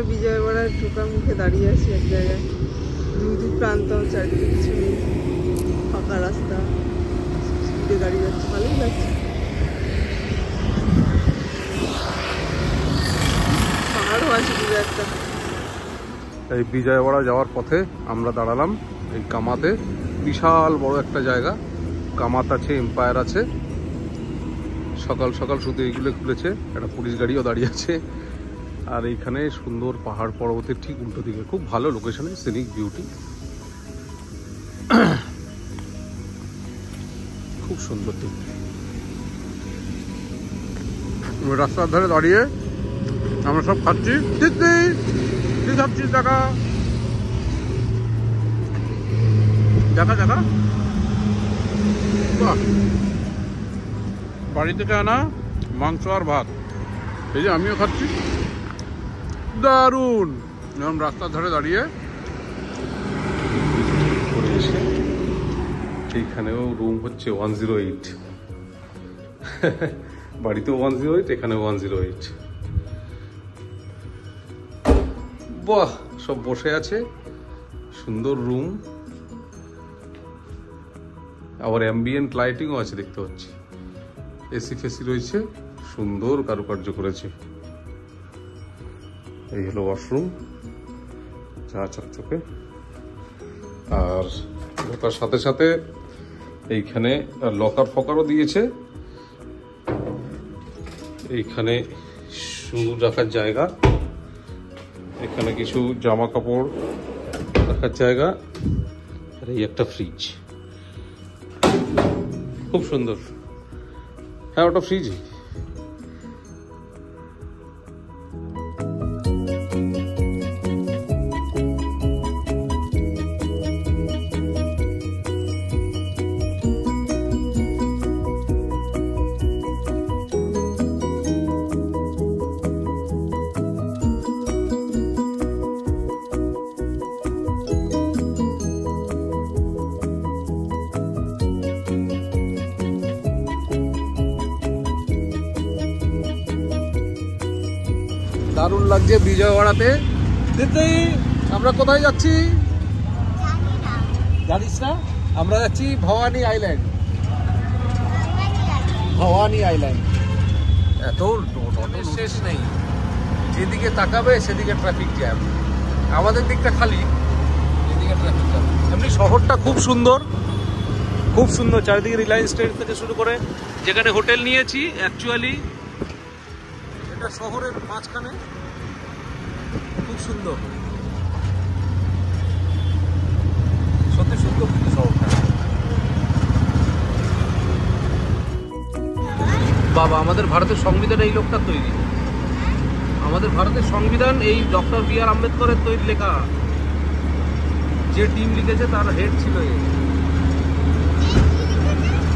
বিজয়ওয়াড়ার ঢোকার মুখে দাঁড়িয়ে আছি এক জায়গায়। দুই প্রান্ত, চারিদিকে কিছু নেই, ফাঁকা রাস্তা, স্পিডে গাড়ি যাচ্ছে, ভালোই লাগছে। পাহাড়ও আছে দূরে একটা। এই বিজয়ওয়াড়া যাওয়ার পথে আমরা দাঁড়ালাম এই কামাতে। বিশাল বড় একটা জায়গা, কামাত আছে, এম্পায়ার আছে। সকাল সকাল শুধু এইগুলো খুলেছে, একটা পুলিশ গাড়িও দাঁড়িয়ে আছে। আর এইখানে সুন্দর পাহাড় পর্বতের ঠিক উল্টো দিকে, খুব ভালো লোকেশনে, সিনিক বিউটি, খুব সুন্দর দিক। রাস্তার ধারে দাঁড়িয়ে আমরা সব খাচ্ছি। কি খাচ্ছিস? দেখা দেখা দেখা বাহ, বাড়ি থেকে আনা মাংস আর ভাত, এই যে আমিও খাচ্ছি, দারুণ। এরকম রাস্তার ধারে দাঁড়িয়ে করে এসে এইখানেও রুম হচ্ছে 108, বাড়িতেও 108, এখানেও 108। বাহ, সব বসে আছে, সুন্দর রুম, আবার অ্যাম্বিয়েন্ট লাইটিংও আছে দেখতে পাচ্ছি, এসি ফেসি রয়েছে, সুন্দর কারুকার্য করেছে। এই হলো ওয়াশরুম, চা চকচকে। আর তার সাথে সাথে এইখানে লকার ফকারও দিয়েছে, এইখানে শু রাখার জায়গা, এখানে কিছু জামা কাপড় রাখার জায়গা, আর এই একটা ফ্রিজ, খুব সুন্দর। হ্যাঁ, ওটা ফ্রিজ। দারুণ লাগছে বিজয়ওয়াড়াতে। দিদি, আমরা কোথায় যাচ্ছি জানিস না? আমরা যাচ্ছি ভবানী আইল্যান্ড। ভবানী আইল্যান্ড এত শেষ নেই, যেদিকে তাকাবে সেদিকে ট্রাফিক জ্যাম। আমাদের দিকটা খালি, এদিকে ট্রাফিক জ্যাম। এমনি শহরটা খুব সুন্দর, খুব সুন্দর। চারিদিকে রিলায়েন্স ট্রেড থেকে শুরু করে, যেখানে হোটেল নিয়েছি অ্যাকচুয়ালি এটা শহরের মাঝখানে, খুব সুন্দর, সত্যি সুন্দর কিন্তু শহরটা। বাবা, আমাদের ভারতের সংবিধান এই লোকটা তৈরি, আমাদের ভারতের সংবিধান এই ডক্টর বি আর আম্বেদকরের তৈরি লেখা। যে টিম লিখেছে তার হেড ছিল,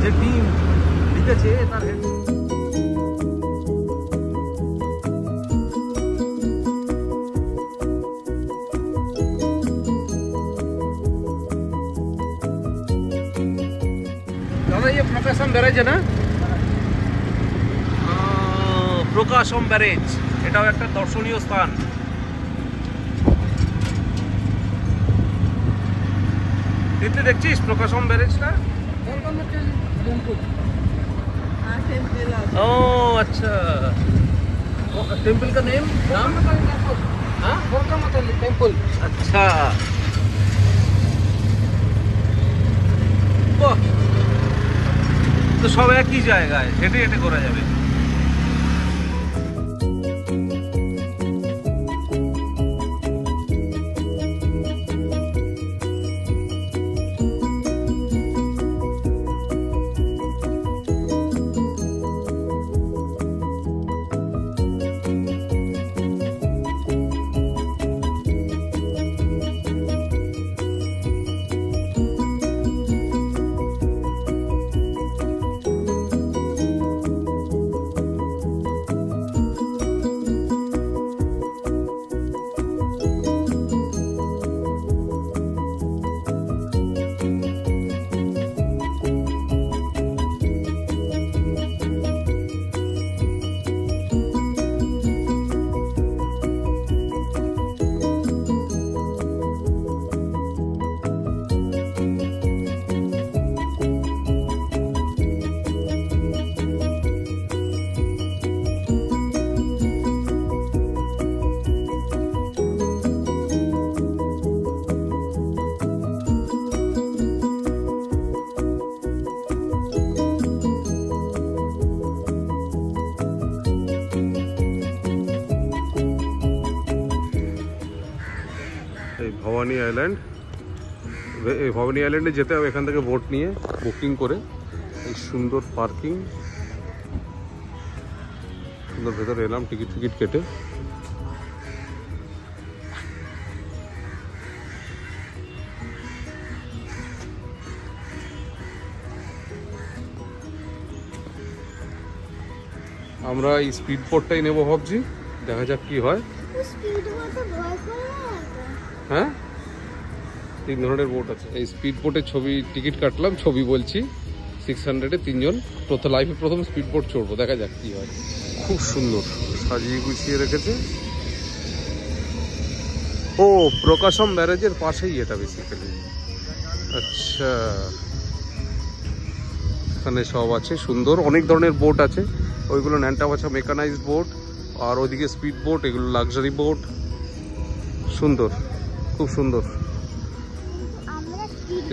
যে টিম লিখেছে তার হেড। दादा, ये प्रकाशम बैरेज है ना? প্রকাশম ব্যারেজ, এটাও একটা দর্শনীয় স্থান। দেখছিস প্রকাশম ব্যারেজটা? ও আচ্ছা, टेम्पल का नेम नाम? हाँ, टेम्पल। अच्छा, তো সব একই জায়গায় হেঁটে হেঁটে করা যাবে। ভবানী আইল্যান্ড। এই ভবানী আইল্যান্ডে যেতে হবে এখান থেকে বোট নিয়ে বুকিং করে। এই সুন্দর পার্কিং, সুন্দর ভেতরে এলাম টিকিট কেটে। আমরা এই স্পিড বোটটাই নেবো ভাবছি, দেখা যাক কি হয়। হ্যাঁ, 3 ধরনের বোট আছে। এই স্পিড বোটের ছবি টিকিট কাটলাম, ছবি বলছি 600-এ 3 জন। লাইফে প্রথম স্পিড বোট চড়বো, দেখা যাক কি হয়। খুব সুন্দর সাজিয়ে গুছিয়ে রেখেছে। ও প্রকাশম ব্যারেজের পাশেই এটা বেসিক্যালি। আচ্ছা, এখানে সব আছে সুন্দর, অনেক ধরনের বোট আছে। ওইগুলো ন্যান্টা বাছা মেকানাইজড বোট, আর ওইদিকে স্পিড বোট, এগুলো লাক্সারি বোট। সুন্দর, খুব সুন্দর।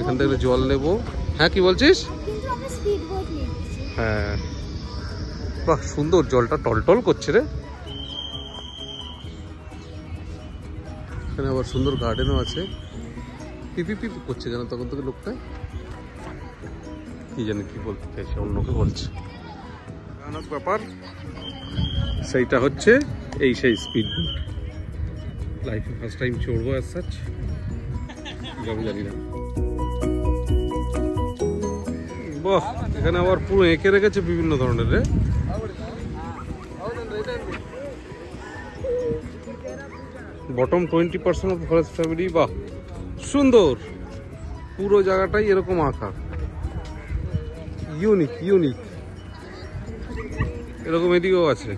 এখান থেকে জল নেব। হ্যাঁ, কি বলছিস? হ্যাঁ, বাহ সুন্দর, জলটা টলটল করছে রে। এখানে আবার সুন্দর গার্ডেনও আছে। পিপি পিপি করছে যেন তখন থেকে লোকটা, কি জানি কি বলতে চাইছে, অন্যকে বলছে। ভয়ানক ব্যাপার সেইটা হচ্ছে এই সেই স্পিড বোট। লাইফে ফার্স্ট টাইম চড়বো অ্যাজ সাচ, আমি জানি না। বাহ, এখানে আবার পুরো এঁকে রেখেছে বিভিন্ন ধরনের রে। Bottom 20% of forest family. বাহ সুন্দর, পুরো জায়গাটাই এরকম আঁকা, ইউনিক ইউনিক। এরকম এদিকেও আছে।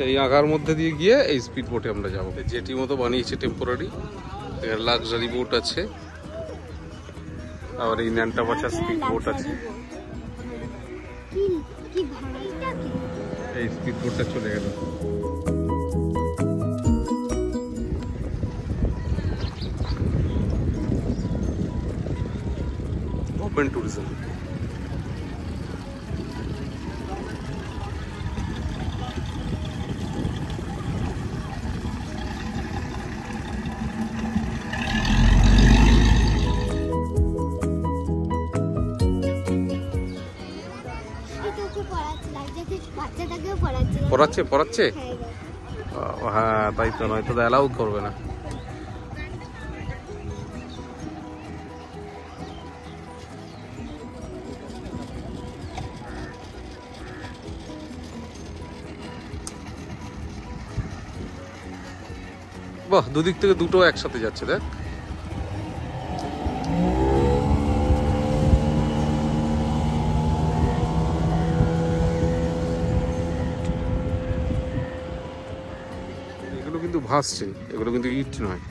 এই আঁকার মধ্যে দিয়ে গিয়ে এই স্পিড বোটে আমরা যাবো। জেটি মতো বানিয়েছে টেম্পোরারি, লাক্সারি বোট আছে, আর এই ন্যান্টা বাছা স্পিড বোট আছে। এই স্পিড বোটটা চলে গেল। Open tourism. পড়াচ্ছে? হ্যাঁ, তাই তো, নয়তো অ্যালাউ করবে না। বাহ, দুদিক থেকে দুটো একসাথে যাচ্ছে, দেখ। এগুলো কিন্তু ভাসছে, এগুলো কিন্তু ইট নয়।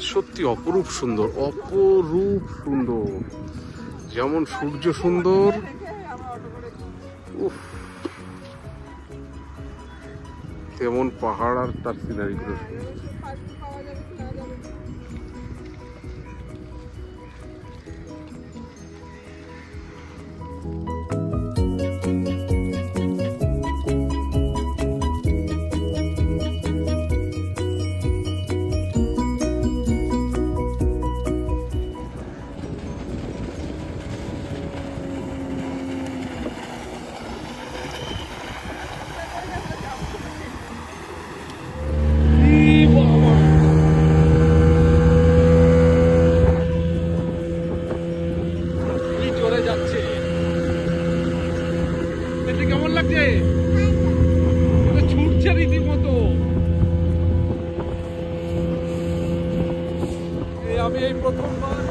সত্যি অপরূপ সুন্দর, অপরূপ সুন্দর। যেমন সূর্য সুন্দর, উফ, তেমন পাহাড় আর তার সিনারি গুলো। কেমন লাগছে? ছুটছে রীতিমতো। আমি এই প্রথমবার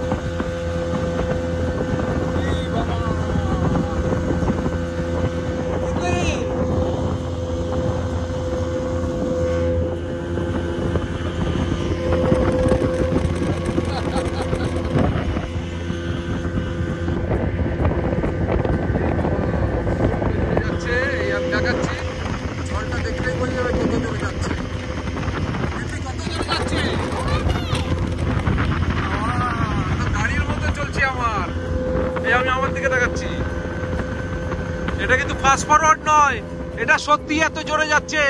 ফরওয়ার্ড নয়, এটা সত্যি এত জোরে যাচ্ছে,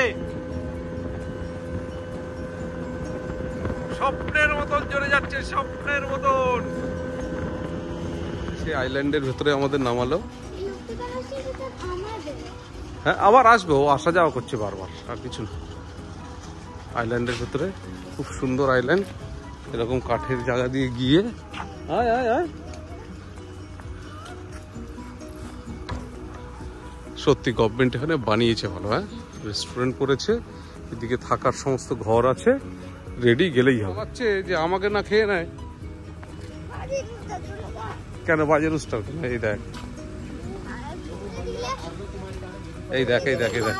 স্বপ্নের মতন জোরে যাচ্ছে, স্বপ্নের মতন। সেই আইল্যান্ডের ভেতরে আমাদের নামালো। হ্যাঁ আবার আসবে, ও আসা যাওয়া করছে বারবার, আর কিছু না। আইল্যান্ডের ভেতরে খুব সুন্দর আইল্যান্ড, এরকম কাঠের জায়গা দিয়ে গিয়ে আয় আয় আয়। সত্যি গভর্নমেন্ট এখানে বানিয়েছে ভালো। হ্যাঁ রেস্টুরেন্ট করেছে, এদিকে থাকার সমস্ত ঘর আছে, রেডি গেলেই হবে। ভাবছে যে আমাকে না খেয়ে নেয় কেন, বাজে রুস্টার কেন? এই দেখ এই দেখ এই দেখ এই দেখ,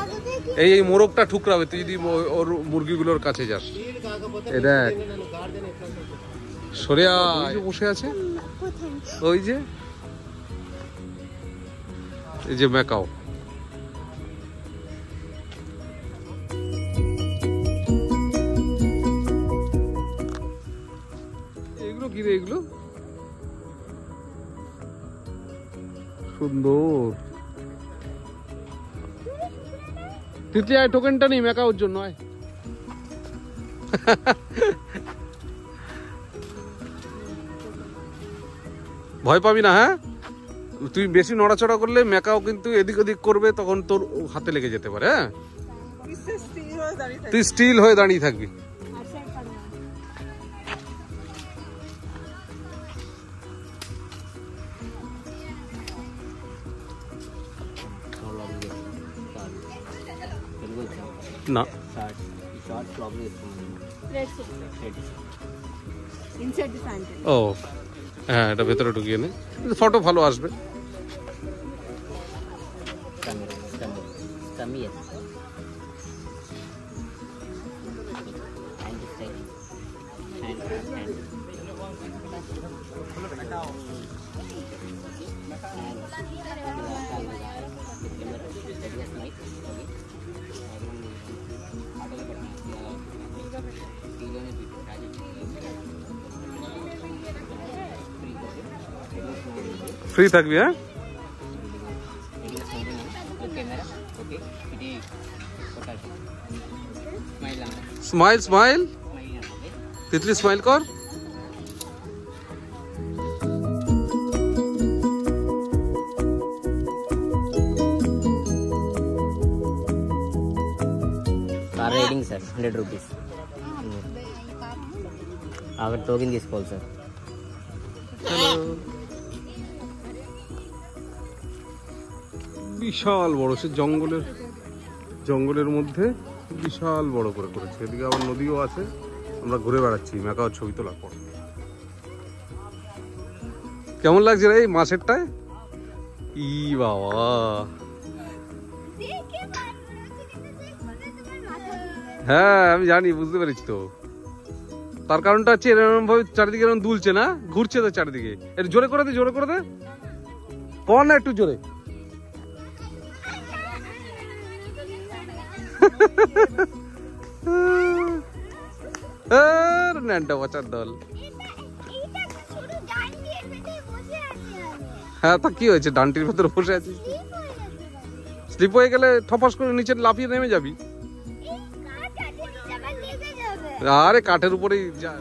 এই এই মোরগটা ঠুকরাবে তুই যদি ওর মুরগিগুলোর কাছে যাস। এই দেখ সরে আয়, বসে আছে ওই যে, এই যে ম্যাকাও। এগুলো কি রে? এগুলো সুন্দর। তিতলি আয়, টোকেনটা নেই ম্যাকাওর জন্য, আয়। ভয় পাবি না। হ্যাঁ তুই বেশি নড়াচড়া করলে ম্যাকাও কিন্তু এদিক ওদিক করবে, তখন তোর হাতে লেগে যেতে পারে। হ্যাঁ তুই স্টিল হয়ে দাঁড়িয়ে থাকবি। না ও হ্যাঁ, এটা ভেতরে ঢুকিয়ে নে, ফটো ভালো আসবে। ফ্রি থাকবি। হ্যাঁ স্মাইল স্মাইল, তিতলি স্মাইল কর। Rating sir 100 rupees. అక్కడ టోకెన్ తీసుకోవాలి సార్. বিশাল বড়, সে জঙ্গলের মধ্যে বিশাল বড় করে করেছে। এদিকে আবার নদীও আছে, আমরা ঘুরে বেড়াচ্ছি ম্যাকাওর ছবি তোলার পর। কেমন লাগছে রে এই মাছেরটায়? ই বাবা, হ্যাঁ আমি জানি, বুঝতে পেরেছি তো। তার কারণটা হচ্ছে এরকম ভাবে চারিদিকে এরকম দুলছে না, ঘুরছে তো চারিদিকে। একটু জোরে করে দে, জোরে করে দে, কর না একটু জোরে। ন্যান্টা বাচ্চার দল। হ্যাঁ তা কি হয়েছে, ডান্টির ভেতরে বসে আছিস, স্লিপ হয়ে গেলে ঠপাস করে নিচে লাফিয়ে নেমে যাবি। আরে কাঠের উপরেই যা।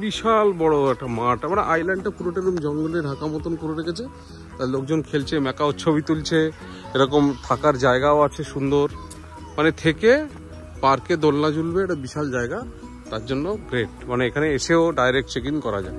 বিশাল বড় একটা মাঠ, মানে আইল্যান্ডটা পুরোটা এরকম জঙ্গলে ঢাকা মতন করে রেখেছে। তার লোকজন খেলছে, ম্যাকাও ছবি তুলছে, এরকম থাকার জায়গাও আছে সুন্দর, মানে থেকে পার্কে দোলনা ঝুলবে, এটা বিশাল জায়গা, তার জন্য গ্রেট। মানে এখানে এসেও ডাইরেক্ট চেক ইন করা যায়।